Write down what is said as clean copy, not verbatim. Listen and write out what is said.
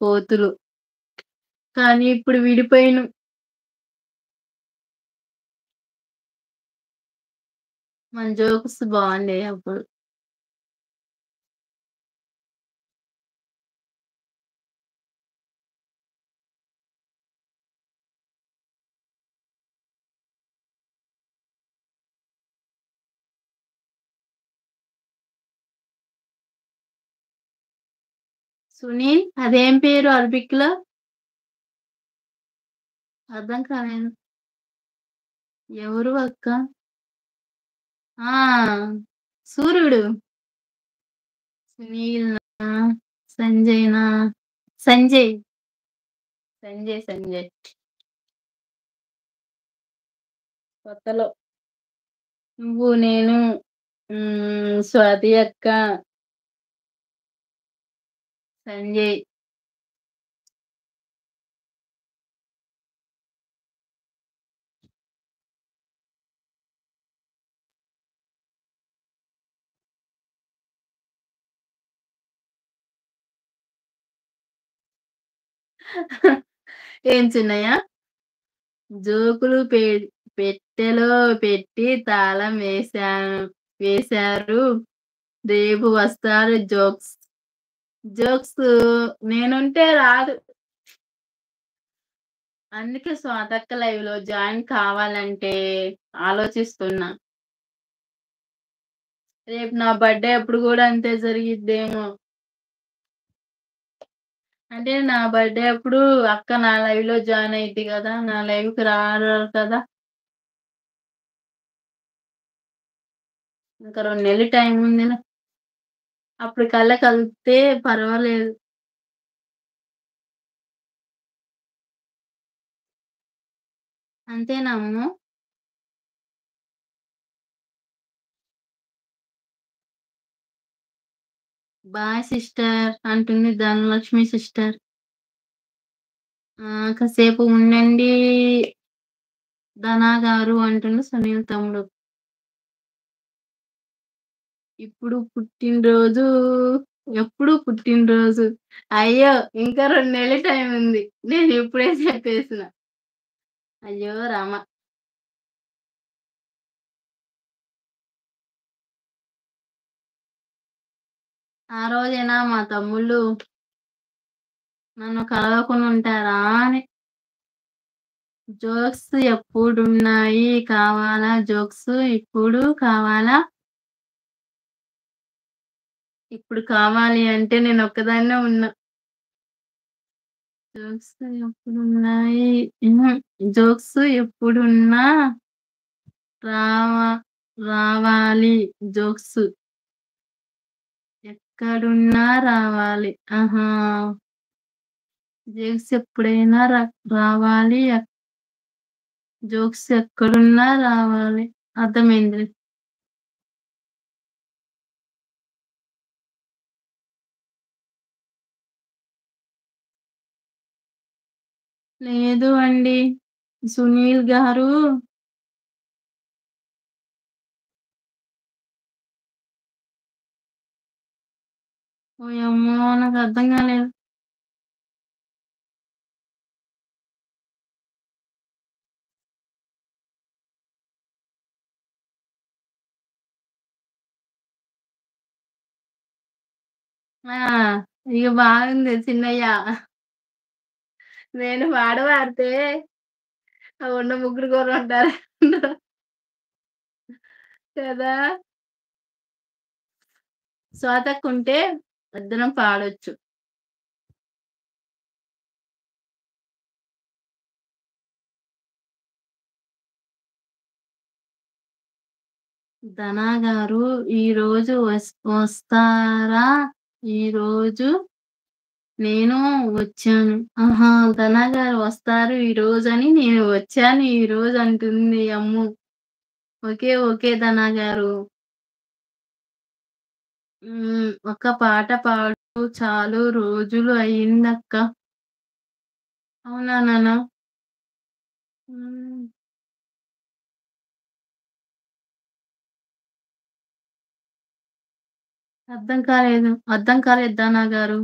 కోతులు. కానీ ఇప్పుడు విడిపోయినం. మన జోక్స్ బాగుండేయి అప్పుడు. సునీల్ అదేం పేరు అరబిక్‌లో? అర్థం కాలేదు. ఎవరు అక్క? ఆ! సూర్యుడు. సునీల్‌నా? సంజయ్‌నా? సంజయ్. సంజయ్. కొత్తలో. నువ్వు, నేను, స్వాతి అక్క, సంజయ్. ఏం చిన్నయ్య? జోకులు పెట్టెలో పెట్టి తాళం వేశారు. రేపు వస్తారు జోక్స్. జోక్స్ నేనుంటే రాదు. అందుకే స్వాతక్క లైవ్‌లో జాయిన్ కావాలంటే ఆలోచిస్తున్నా. రేపు నా బర్త్‌డే అప్పుడు గూడా అంతే జరిగిద్దేమో! అంటే నా బర్త్‌డే అప్పుడు అక్క నా లైవ్‌లో జాయిన్ అయిద్ది గదా! నా లైవ్‌కి రారు కదా! ఇంకా 2 నెలలు టైం ఉందిలే. అప్పటికల్లా కలిపితే పర్వాలేదు. అంతేనా అమ్ము? బాయ్ సిస్టర్ అంటుంది ధనలక్ష్మి సిస్టర్. కాసేపు ఉండండి ధనా గారు అంటుండు సునీల్ తమ్ముడు. ఇప్పుడు పుట్టినరోజు ఎప్పుడు పుట్టినరోజు? అయ్యో! ఇంకా 2 నెలలు టైం ఉంది. నేను ఇప్పుడే చెప్పేసిన. అయ్యో రామ! ఆ రోజేనా మా తమ్ముళ్ళు నన్ను కలవకుండా ఉంటారా అని. జోక్స్ ఎప్పుడున్నాయి కావాలా? జోక్స్ ఇప్పుడు కావాలా? ఇప్పుడు కావాలి అంటే నేనొక్కదాన్నే ఉన్నా. జోక్స్ ఎప్పుడున్నాయి జోక్స్ ఎప్పుడున్నా రావా రావాలి జోక్స్. ఎక్కడున్నా రావాలి. ఆహా! జోక్స్ ఎప్పుడైనా రావాలి. జోక్స్ ఎక్కడున్నా రావాలి. అర్థమైందిలే. లేదు అండి. సునీల్ గారు ఓయమ్మో! నాకర్థం కాలేదు. ఆ! ఇగ బాగుంది చిన్నయ్య. నేను పాట పాడితే ఆ ఉన్న ముగ్గురు గూడా కదా! స్వాతక్కుంటే ఇద్దరం పాడొచ్చు. ధనా గారు ఈరోజు వస్తారా? ఈరోజు నేను వచ్చాను. ఆహా! ధనా గారు వస్తారు ఈరోజని నేను వచ్చాను ఈరోజు అంటుంది అమ్ము. ఓకే ధనా గారు. ఒక పాట పాడు చాలు రోజులు అయిందక్క. అవునా నాన్న? హ్మ్. అర్థం కాలేదు ధనా గారు.